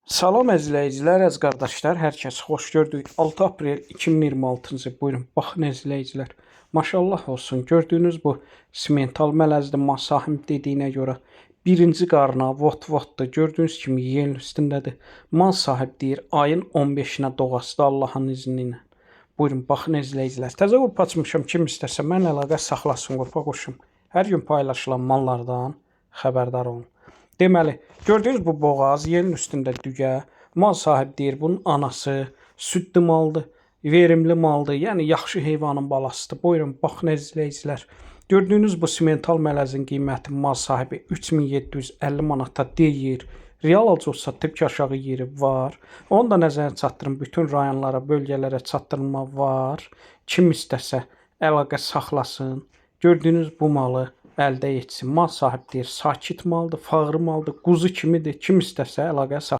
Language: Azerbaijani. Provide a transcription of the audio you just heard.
Salam əzizləyicilər, əziz qardaşlar, hər kəs xoş gördük. 6 aprel 2026-cı buyurun. Baxın əzizləyicilər. Maşallah olsun. Gördüyünüz bu simental mələzdir. Masahim dediyinə görə birinci qarına vot-votdur. Gördüyünüz kimi yerin üstündədir. Mal sahib deyir ayın 15-nə doğasıdır Allahın izni ilə. Buyurun baxın əzizləyicilər. Təzə qrup açmışam. Kim istəsə mənlə əlaqə saxlasın qrupa qoşum. Hər gün paylaşılan mallardan xəbərdar olun. Deməli, gördüyünüz bu boğaz yerin üstündə dügə. Mal sahibi deyir bunun anası südlü maldır, verimli maldır. Yəni yaxşı heyvanın balasıdır. Buyurun baxın əzizləyicilər. Gördüyünüz bu simental mələzin qiyməti mal sahibi 3750 manata deyir. Real olsa tipki aşağı yeri var. Onu da nəzərə çatdırın. Bütün rayonlara, bölgələrə çatdırılma var. Kim istəsə əlaqə saxlasın. Gördüyünüz bu malı əldə etsin. Mal sahibi deyir sakit maldır, fağır maldır, quzu kimidir. Kim istəsə əlaqə saxlasın.